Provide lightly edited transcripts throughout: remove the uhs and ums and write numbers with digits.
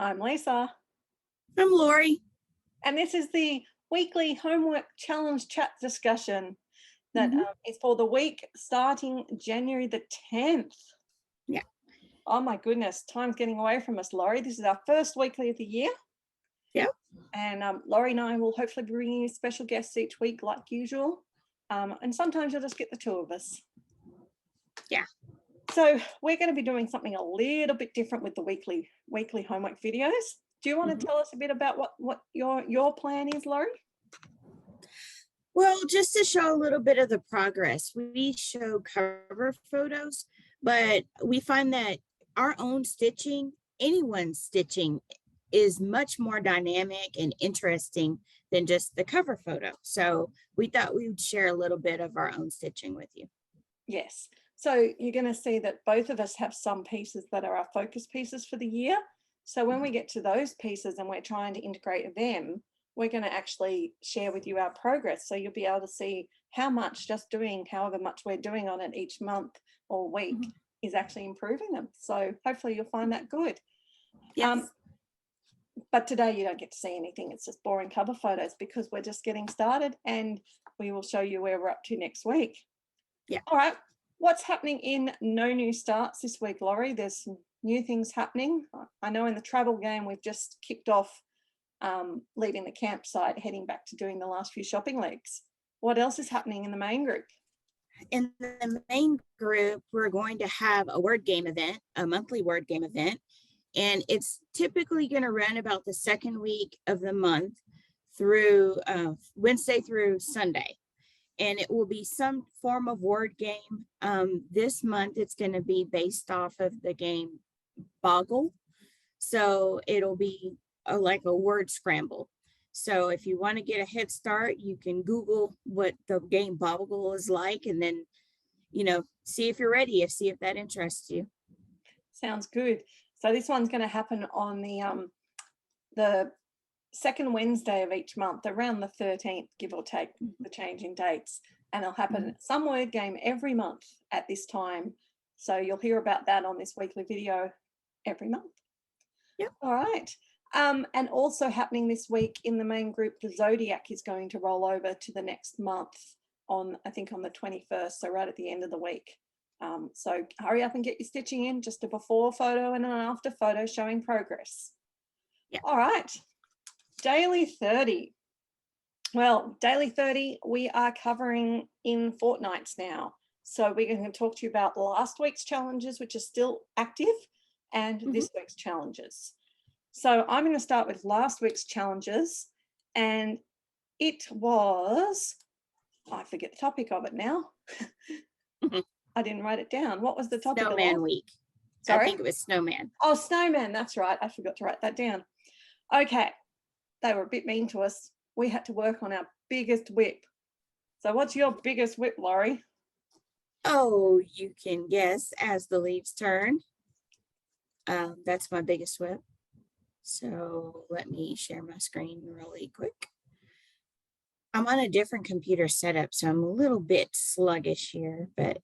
I'm Lisa, I'm Lori. and this is the weekly homework challenge chat discussion that Mhm. is for the week starting January the 10th. Yeah. Oh my goodness, time's getting away from us, Laurie. This is our first weekly of the year. Yeah. And Laurie and I will hopefully be bringing you special guests each week like usual. And sometimes you'll just get the two of us. Yeah. So we're going to be doing something a little bit different with the weekly homework videos. Do you want to tell us a bit about what your plan is, Laurie? Well, just to show a little bit of the progress, we show cover photos, but we find that our own stitching, anyone's stitching, is much more dynamic and interesting than just the cover photo. So we thought we would share a little bit of our own stitching with you. Yes. So you're going to see that both of us have some pieces that are our focus pieces for the year. So when we get to those pieces and we're trying to integrate them, we're going to actually share with you our progress. So you'll be able to see how much just doing however much we're doing on it each month or week is actually improving them. So hopefully you'll find that good. Yes. But today you don't get to see anything. It's just boring cover photos because we're just getting started, and we will show you where we're up to next week. Yeah. All right. What's happening in No New Starts this week, Laurie? There's some new things happening. I know in the travel game we've just kicked off leaving the campsite, heading back to doing the last few shopping legs. What else is happening in the main group? In the main group, we're going to have a word game event, a monthly word game event. And it's typically going to run about the second week of the month through Wednesday through Sunday. And it will be some form of word game. This month, it's going to be based off of the game Boggle. So it'll be like a word scramble. So if you want to get a head start, you can Google what the game Boggle is like, and then, see if you're ready, see if that interests you. Sounds good. So this one's going to happen on the second Wednesday of each month, around the 13th, give or take the changing dates. And it'll happen some word game every month at this time. So you'll hear about that on this weekly video every month. Yep. All right. And also happening this week in the main group, the Zodiac is going to roll over to the next month on, I think, on the 21st, so right at the end of the week. So hurry up and get your stitching in, just a before photo and an after photo showing progress. Yeah. All right. Daily 30. Well, Daily 30, we are covering in fortnights now. So we're going to talk to you about last week's challenges, which are still active, and this week's challenges. So I'm going to start with last week's challenges, and it was, I forget the topic of it now. I didn't write it down. What was the topic? Snowman week. Sorry? I think it was snowman. Oh, snowman. That's right. I forgot to write that down. Okay. They were a bit mean to us. We had to work on our biggest whip. So what's your biggest whip, Laurie? Oh, you can guess as the leaves turn. That's my biggest whip. So let me share my screen really quick. I'm on a different computer setup, so I'm a little bit sluggish here, but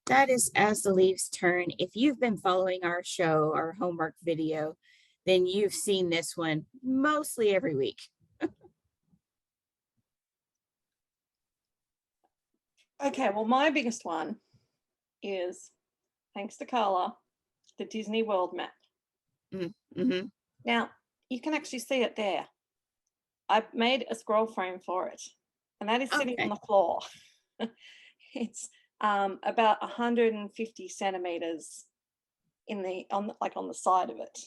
that is As the Leaves Turn. If you've been following our show, our homework video, then you've seen this one mostly every week. Okay, well, my biggest one is, thanks to Carla, the Disney World map. Now, you can actually see it there. I've made a scroll frame for it, and that is sitting on the floor. It's about 150 centimeters on the side of it.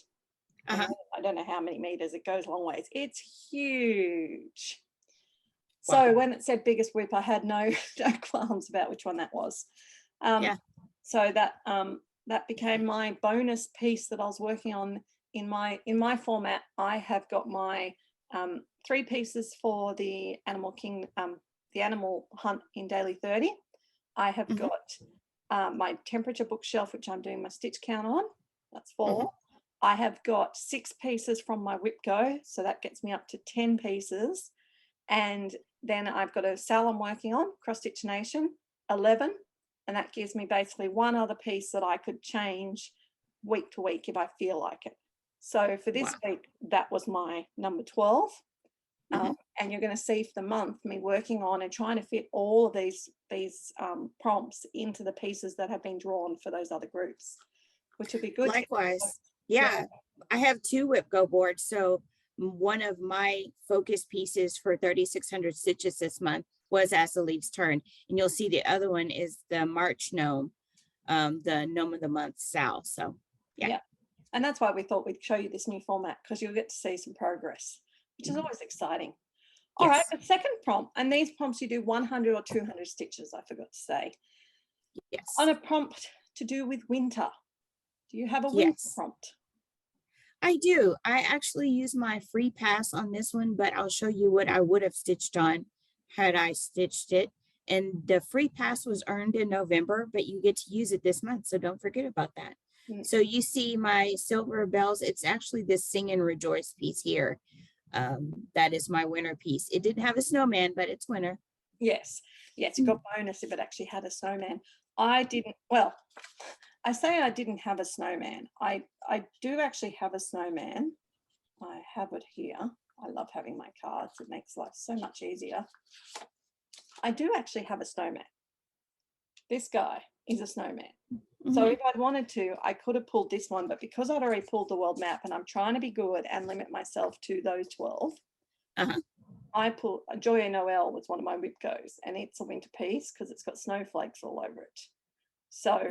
I don't know how many meters. It goes a long ways. It's huge. Wow. So when it said biggest whip, I had no qualms about which one that was. So that became my bonus piece that I was working on in my format. I have got my 3 pieces for the animal hunt in Daily 30. I have got my temperature bookshelf, which I'm doing my stitch count on. That's 4. I have got 6 pieces from my whip go, so that gets me up to 10 pieces. And then I've got a cell I'm working on, Cross Stitch Nation, 11, and that gives me basically one other piece that I could change week to week if I feel like it. So for this week, that was my number 12. And you're going to see for the month me working on and trying to fit all of these prompts into the pieces that have been drawn for those other groups, which would be good. Likewise. Yeah. I have 2 whip go boards. So one of my focus pieces for 3,600 stitches this month was As the Leaves Turn. And you'll see the other one is the March gnome, the gnome of the month, Sal. So yeah. And that's why we thought we'd show you this new format, because you'll get to see some progress, which is always exciting. All right, the second prompt, and these prompts you do 100 or 200 stitches, I forgot to say. Yes. On a prompt to do with winter. Do you have a winter prompt? I do. I actually use my free pass on this one, but I'll show you what I would have stitched on had I stitched it. And the free pass was earned in November, but you get to use it this month, so don't forget about that. So you see my silver bells. It's actually this Sing and Rejoice piece here. That is my winter piece. It didn't have a snowman, but it's winter. Yes, you got bonus if it actually had a snowman. I didn't. Well, I say I didn't have a snowman. I do actually have a snowman. I have it here. I love having my cards. It makes life so much easier. I do actually have a snowman. This guy is a snowman. So if I'd wanted to, I could have pulled this one, but because I'd already pulled the world map and I'm trying to be good and limit myself to those 12, I pulled Joy of Noel was one of my whip goes, and it's a winter piece because it's got snowflakes all over it. So,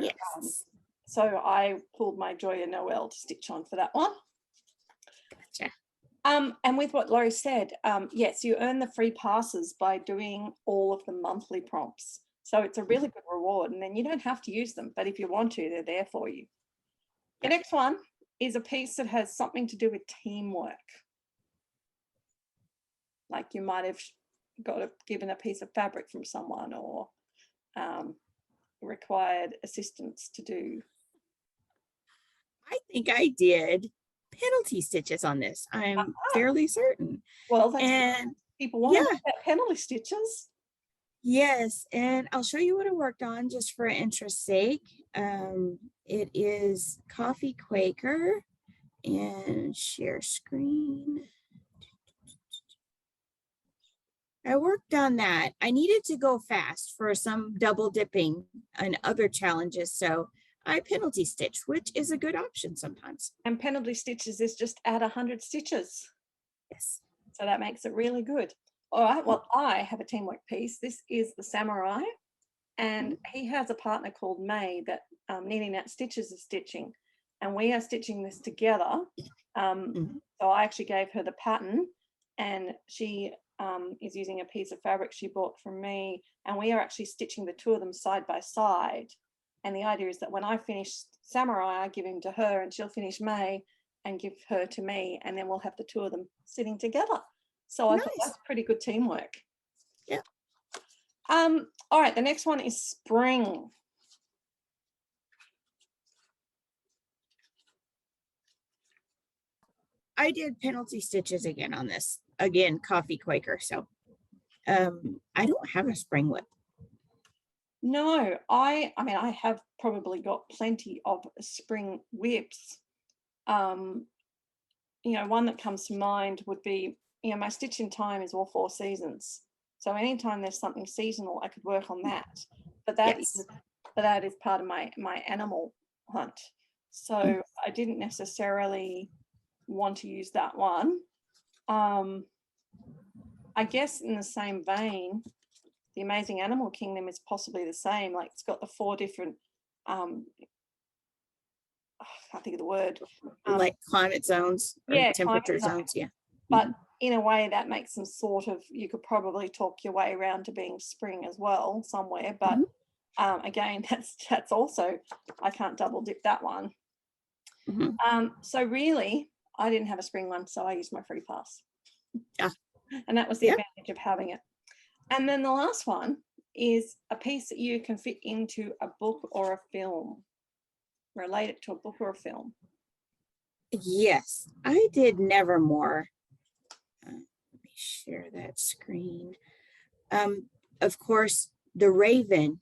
so I pulled my Joy of Noel to stitch on for that one. Gotcha. And with what Laurie said, yes, you earn the free passes by doing all of the monthly prompts. So it's a really good reward, and then you don't have to use them, but if you want to, they're there for you. The next one is a piece that has something to do with teamwork. Like you might have given a piece of fabric from someone, or required assistance to do. I think I did penalty stitches on this. I'm fairly certain. Well, that's and people want penalty stitches. Yes, and I'll show you what I worked on just for interest's sake. It is Coffee Quaker, and share screen. I worked on that. I needed to go fast for some double dipping and other challenges, so I penalty stitched, which is a good option sometimes. And penalty stitches is just add 100 stitches. Yes. So that makes it really good. All right, well, I have a teamwork piece. This is the Samurai, and he has a partner called May that Knitting Out Stitches is stitching, and we are stitching this together. So I actually gave her the pattern, and she is using a piece of fabric she bought from me, and we are actually stitching the two of them side by side. And the idea is that when I finish Samurai, I give him to her, and she'll finish May and give her to me, and then we'll have the two of them sitting together. So I thought that's pretty good teamwork. Yeah. All right, the next one is spring. I did penalty stitches again on this. Again, Coffee Quaker. So I don't have a spring whip. No, I mean, I have probably got plenty of spring whips. You know, one that comes to mind would be, you know, my stitching time is all 4 seasons. So anytime there's something seasonal, I could work on that. But that is part of my animal hunt. So I didn't necessarily want to use that one. I guess in the same vein, the Amazing Animal Kingdom is possibly the same. Like it's got the 4 different I can't think of the word. Like climate zones or temperature zones, But in a way that makes them sort of, you could probably talk your way around to being spring as well somewhere. But again, that's also, I can't double dip that one. So really, I didn't have a spring one, so I used my free pass. And that was the advantage of having it. And then the last one is a piece that you can fit into a book or a film. Relate it to a book or a film. Yes, I did Nevermore. Let me share that screen. Of course, The Raven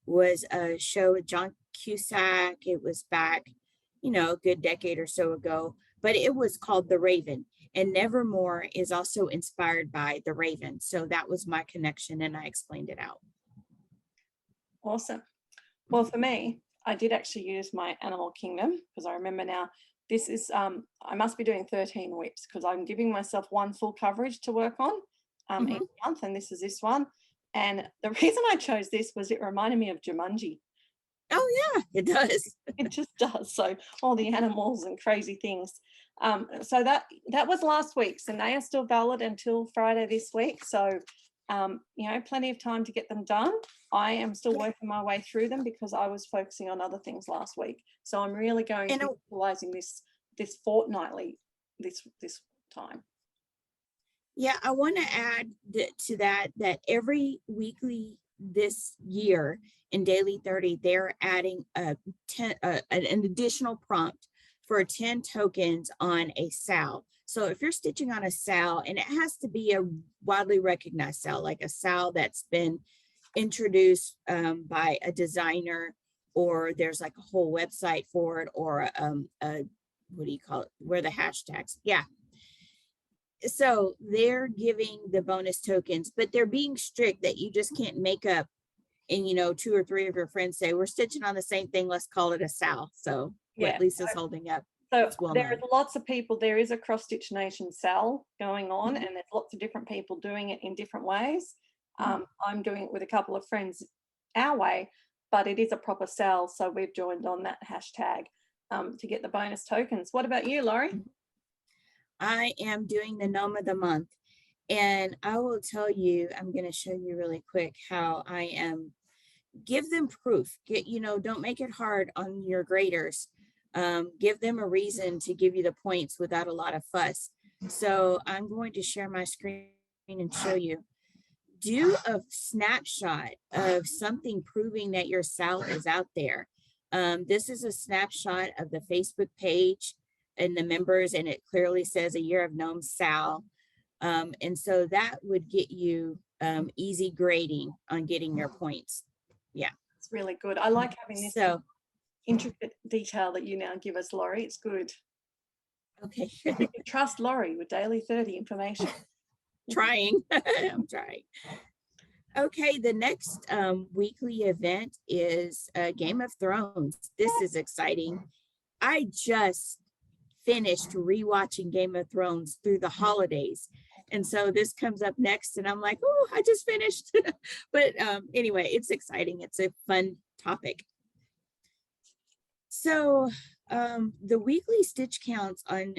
was a show with John Cusack. It was back a good decade or so ago, but it was called The Raven. And Nevermore is also inspired by The Raven. So that was my connection, and I explained it out. Awesome. Well, for me, I did actually use my Animal Kingdom, because I remember now this is, I must be doing 13 whips because I'm giving myself one full coverage to work on each month, and this is this one. And the reason I chose this was it reminded me of Jumanji. Oh yeah, it does. It just does. So all the animals and crazy things. So that was last week's, and they are still valid until Friday this week. So plenty of time to get them done. I am still working my way through them because I was focusing on other things last week. So I'm really going to be utilizing this fortnightly this time. Yeah, I want to add to that every weekly this year in Daily 30, they're adding an additional prompt for 10 tokens on a SAL. So if you're stitching on a SAL, and it has to be a widely recognized SAL, like a SAL that's been introduced by a designer, or there's like a whole website for it, or what do you call it, where the hashtags, so they're giving the bonus tokens, but they're being strict that you just can't make up and 2 or 3 of your friends say we're stitching on the same thing, let's call it a SAL. So what Lisa's holding up, so there is lots of people, there is a Cross Stitch Nation SAL going on, and there's lots of different people doing it in different ways. I'm doing it with a couple of friends our way, but it is a proper SAL, so we've joined on that hashtag to get the bonus tokens. What about you, Laurie? I am doing the Gnome of the Month, and I will tell you, I'm going to show you really quick how I am. Give them proof. Don't make it hard on your graders. Give them a reason to give you the points without a lot of fuss. So I'm going to share my screen and show you. Do a snapshot of something proving that your SAL is out there. This is a snapshot of the Facebook page and the members, and it clearly says a Year of Gnome SAL. And so that would get you easy grading on getting your points. Yeah, it's really good. I like having this intricate detail that you now give us, Laurie. It's good. Okay. You can trust Laurie with Daily 30 information. Trying. I'm trying. Okay, the next weekly event is Game of Thrones. This is exciting. I just finished rewatching Game of Thrones through the holidays. And so this comes up next, and I'm like, oh, I just finished. But anyway, it's exciting. It's a fun topic. So the weekly stitch counts on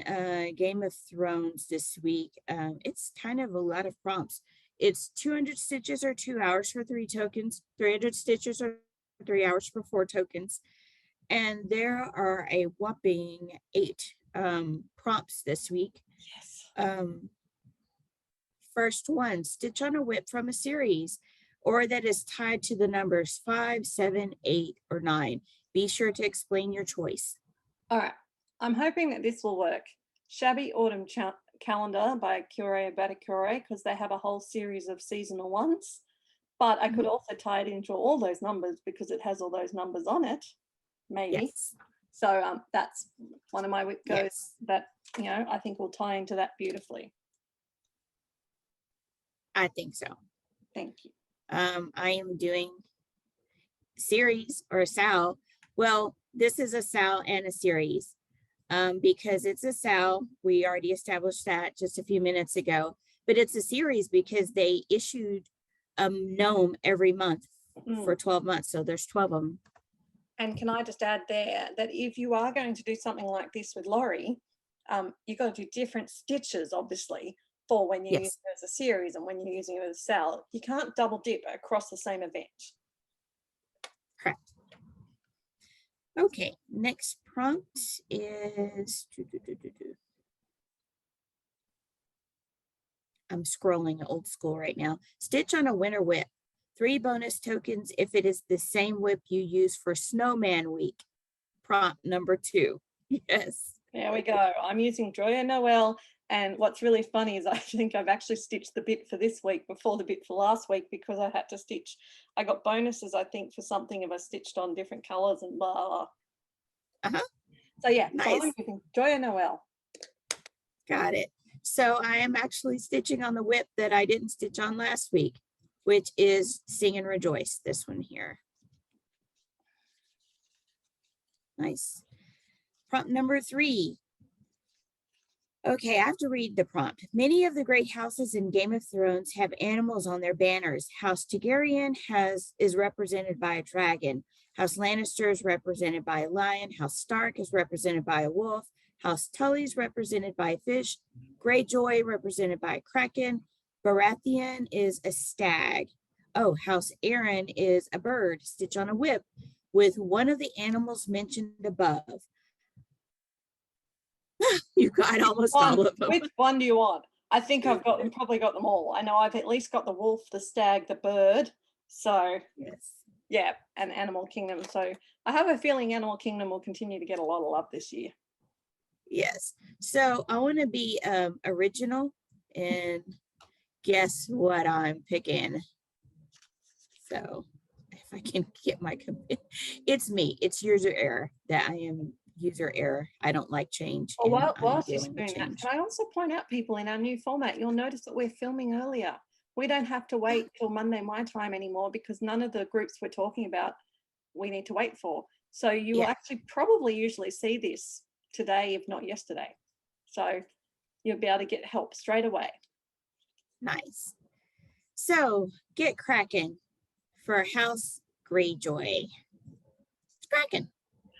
Game of Thrones this week, it's kind of a lot of prompts. It's 200 stitches or 2 hours for 3 tokens, 300 stitches or 3 hours for 4 tokens. And there are a whopping 8 prompts this week. Yes. First one, stitch on a whip from a series or that is tied to the numbers 5, 7, 8, or 9. Be sure to explain your choice. All right. I'm hoping that this will work. Shabby Autumn Calendar by Cure Batakure, because they have a whole series of seasonal ones. But I could also tie it into all those numbers because it has all those numbers on it, maybe. Yes. So that's one of my whip goes that, I think will tie into that beautifully. I think so. Thank you. I am doing series or a SAL. Well, this is a SAL and a series because it's a SAL. We already established that just a few minutes ago, but it's a series because they issued a gnome every month for 12 months. So there's 12 of them. And can I just add there that if you are going to do something like this with Laurie, you've got to do different stitches, obviously, for when you use it as a series and when you're using it as a SAL. You can't double dip across the same event. Correct. Okay, next prompt is, I'm scrolling old school right now. Stitch on a winter whip. 3 bonus tokens if it is the same whip you use for Snowman Week. Prompt number 2. Yes. There we go. I'm using Joya Noel. And what's really funny is I think I've actually stitched the bit for this week before the bit for last week because I had to stitch. I got bonuses, I think, for something if I stitched on different colors and blah, blah. So yeah, Nice. so I'm using Joy of Noel. Got it. So I am actually stitching on the whip that I didn't stitch on last week, which is Sing and Rejoice, this one here. Nice. Prompt number 3. Okay, I have to read the prompt. Many of the great houses in Game of Thrones have animals on their banners. House Targaryen is represented by a dragon. House Lannister is represented by a lion. House Stark is represented by a wolf. House Tully is represented by a fish. Greyjoy represented by a kraken. Baratheon is a stag. Oh, House Aaron is a bird. Stitch on a whip with one of the animals mentioned above. You got almost all of them. Which one do you want? I think I've got them, probably got them all. I know I've at least got the wolf, the stag, the bird. So Yes. yeah, and Animal Kingdom. So I have a feeling Animal Kingdom will continue to get a lot of love this year. Yes. So I want to be original and guess what I'm picking. So if I can get my, it's me. It's user error that I am user error. I don't like change. Oh, well, I'm whilst you're dealing with doing that, change. can I also point out, people, in our new format, you'll notice that we're filming earlier. We don't have to wait till Monday my time anymore because none of the groups we're talking about we need to wait for. So you will actually probably usually see this today, if not yesterday. So you'll be able to get help straight away. Nice. So get cracking for House Greyjoy. It's cracking.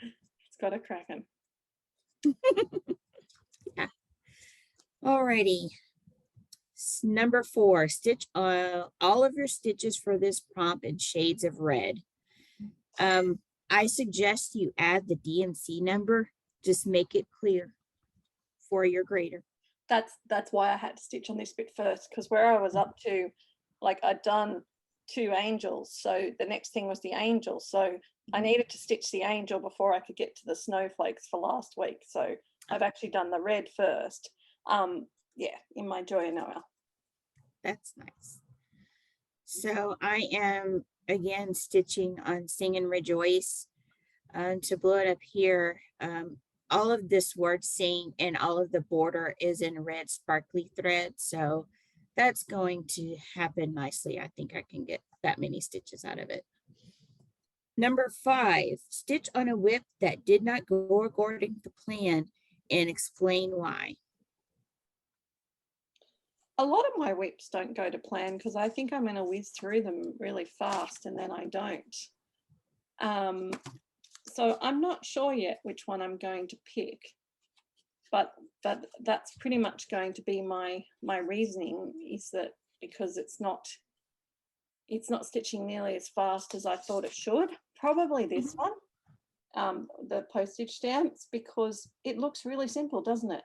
It's got a kraken. Yeah. Alrighty. Number 4, stitch all of your stitches for this prompt in shades of red. I suggest you add the DMC number. Just make it clear for your grader. That's why I had to stitch on this bit first, because where I was up to, like, I'd done 2 angels, so the next thing was the angel, so I needed to stitch the angel before I could get to the snowflakes for last week. So I've actually done the red first. Yeah, in my Joy of Noel. That's nice. So I am again stitching on Sing and Rejoice. To blow it up here, all of this word sing and all of the border is in red sparkly thread. So that's going to happen nicely. I think I can get that many stitches out of it. Number 5, stitch on a whip that did not go according to plan and explain why. A lot of my whips don't go to plan because I think I'm going to whiz through them really fast and then I don't. So I'm not sure yet which one I'm going to pick, but that's pretty much going to be my reasoning, is that because it's not stitching nearly as fast as I thought it should. Probably this one, the postage stamps, because it looks really simple, doesn't it?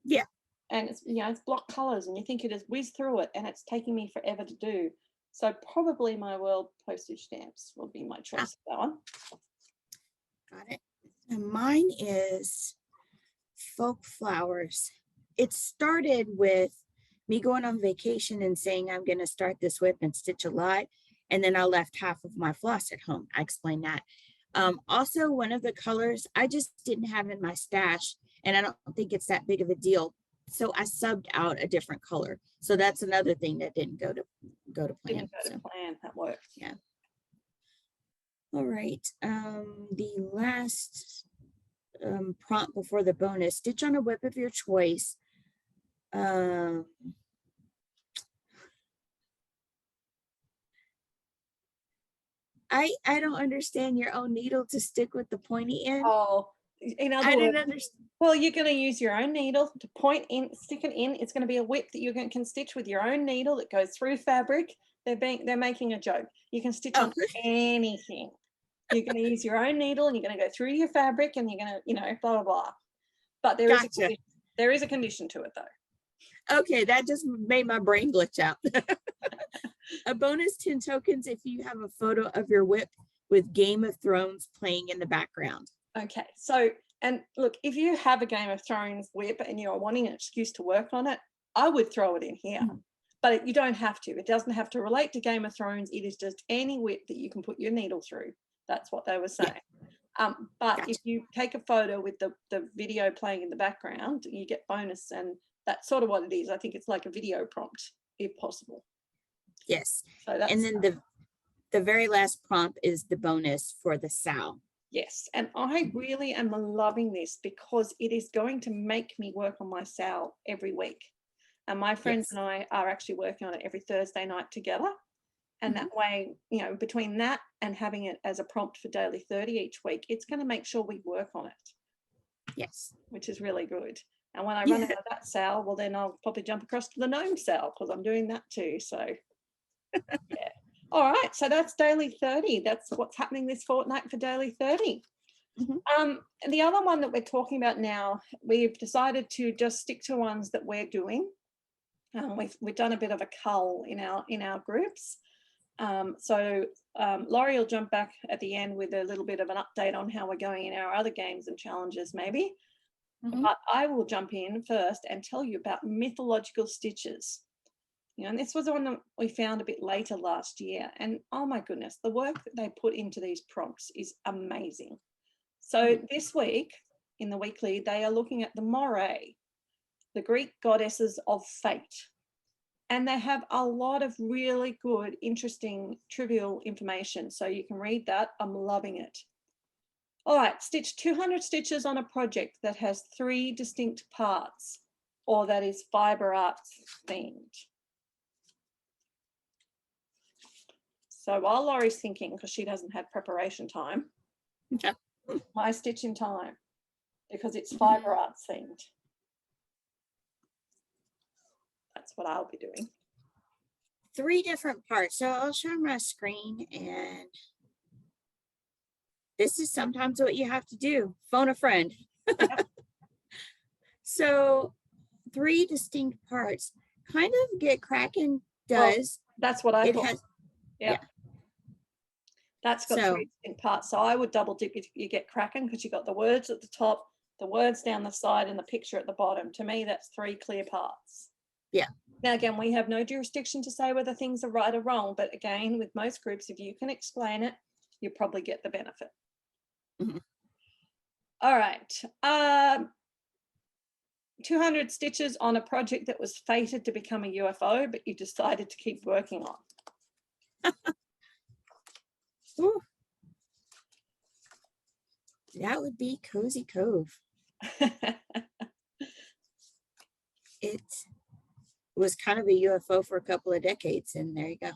Yeah. And it's, you know, it's block colors and you think it is whiz through it and it's taking me forever to do. So probably my world postage stamps will be my choice for that one. Got it. And mine is folk flowers. It started with me going on vacation and saying I'm going to start this whip and stitch a lot, and then I left half of my floss at home. I explained that. Also, one of the colors I just didn't have in my stash, and I don't think it's that big of a deal, so I subbed out a different color. So that's another thing that didn't go to plan. Didn't go to plan. That works. Yeah. All right. The last prompt before the bonus: stitch on a whip of your choice. I don't understand your own needle to stick with the pointy end. Oh, in other words, didn't understand. Well, you're going to use your own needle to point in, stick it in. It's going to be a whip that you can stitch with your own needle that goes through fabric. They're making a joke. You can stitch on anything. You're going to use your own needle and you're going to go through your fabric and you're going to, you know, blah, blah, blah. But there is a condition to it, though. Okay, that just made my brain glitch out. A bonus 10 tokens if you have a photo of your whip with Game of Thrones playing in the background. Okay, so, and look, if you have a Game of Thrones whip and you're wanting an excuse to work on it, I would throw it in here. But you don't have to. It doesn't have to relate to Game of Thrones. It is just any whip that you can put your needle through. That's what they were saying. But Gotcha. if you take a photo with the video playing in the background, you get bonus, and that's sort of what it is. I think it's like a video prompt, if possible. Yes. So that's, And then the very last prompt is the bonus for the sow. yes, and I really am loving this because it is going to make me work on my sow every week. And my friends Yes. and I are actually working on it every Thursday night together. And that way, you know, between that and having it as a prompt for daily 30 each week, it's going to make sure we work on it. Yes. Which is really good. And when I run out of that sow, well, then I'll probably jump across to the gnome sow because I'm doing that too. So, yeah. All right. So that's daily 30. That's what's happening this fortnight for daily 30. And the other one that we're talking about now, we've decided to just stick to ones that we're doing. We've done a bit of a cull in our groups. So Laurie will jump back at the end with a little bit of an update on how we're going in our other games and challenges maybe. But I will jump in first and tell you about Mythological Stitchers. You know, and this was one that we found a bit later last year. And oh my goodness, the work that they put into these prompts is amazing. So this week in the weekly, they are looking at the Moray, the Greek goddesses of fate. And they have a lot of really good, interesting, trivial information. So you can read that. I'm loving it. All right, stitch 200 stitches on a project that has 3 distinct parts, or that is fiber arts themed. So while Laurie's thinking, because she doesn't have preparation time, my stitch in time, because it's fiber arts themed. That's what I'll be doing. 3 different parts. So I'll share my screen, and this is sometimes what you have to do. Phone a friend. So 3 distinct parts. Kind of Get Cracking does. Well, that's what I thought. Has, yeah. That's got 3 distinct parts. So I would double dip if you Get Cracking, because you got the words at the top, the words down the side, and the picture at the bottom. To me, that's 3 clear parts. Yeah. Now, again, we have no jurisdiction to say whether things are right or wrong. But again, with most groups, if you can explain it, you probably get the benefit. All right. 200 stitches on a project that was fated to become a UFO, but you decided to keep working on. Ooh. That would be Cozy Cove. It was kind of a UFO for a couple of decades, and there you go.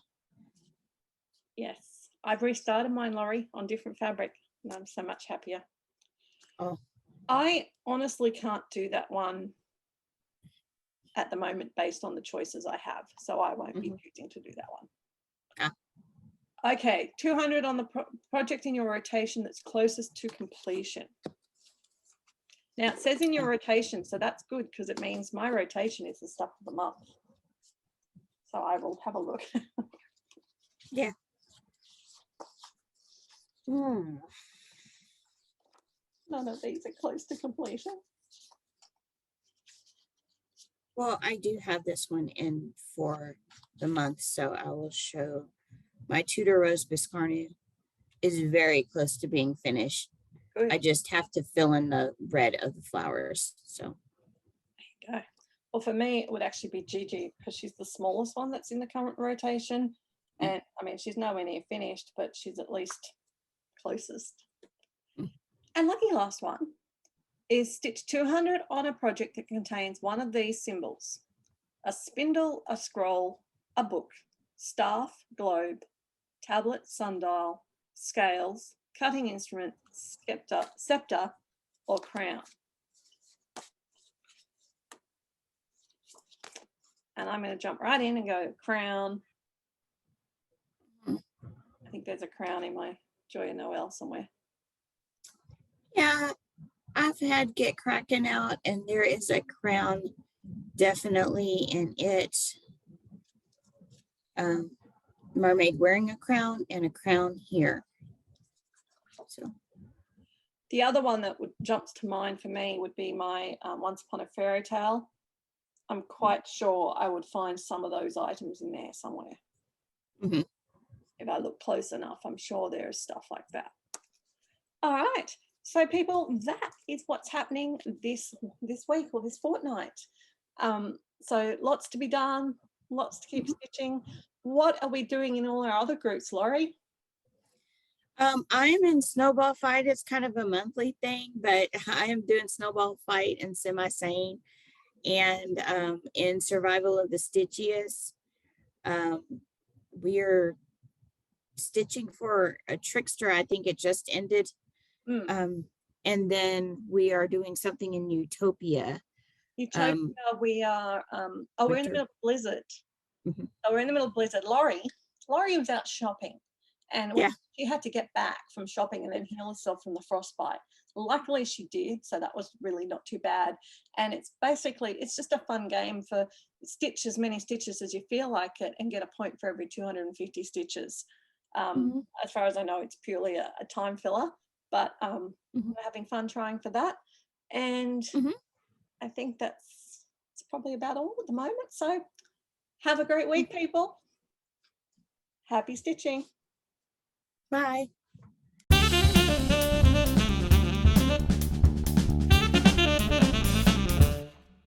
Yes, I've restarted mine, Laurie, on different fabric, and I'm so much happier. Oh, I honestly can't do that one at the moment based on the choices I have, so I won't be choosing to do that one. Okay, 200 on the project in your rotation that's closest to completion. Now it says in your rotation, so that's good because it means my rotation is the stuff of the month. So I will have a look. Yeah. None of these are close to completion. Well, I do have this one in for the month, so I will show my Tudor Rose Biscarnu is very close to being finished. Good. I just have to fill in the red of the flowers. So there you go. Well, for me, it would actually be Gigi because she's the smallest one that's in the current rotation. And I mean, she's nowhere near finished, but she's at least closest. And lucky last one is stitch 200 on a project that contains one of these symbols: a spindle, a scroll, a book, staff, globe, tablet, sundial, scales, cutting instrument, scepter, or crown. And I'm going to jump right in and go crown. I think there's a crown in my Joy of Noel somewhere. Yeah, I've had Get Cracking out, and there is a crown definitely in it. Mermaid wearing a crown and a crown here. So the other one that jumps to mind for me would be my Once Upon a Fairy Tale. I'm quite sure I would find some of those items in there somewhere. If I look close enough, I'm sure there is stuff like that. All right. So people, that is what's happening this week or this fortnight. So lots to be done, lots to keep stitching. What are we doing in all our other groups, Laurie? I'm in Snowball Fight. It's kind of a monthly thing, but I am doing Snowball Fight and Semi-Sane, and in Survival of the Stitchiest. We're stitching for a Trickster. I think it just ended. And then we are doing something in Utopia. Utopia, we are, we're in the middle of blizzard. Mhm. So we're in the middle of blizzard. Laurie was out shopping, and she had to get back from shopping and then heal herself from the frostbite. Luckily she did, so that was really not too bad. And it's basically, it's just a fun game for stitch as many stitches as you feel like it and get a point for every 250 stitches. As far as I know, it's purely a time filler, but we're having fun trying for that. And I think it's probably about all at the moment. So have a great week, people. Happy stitching. Bye.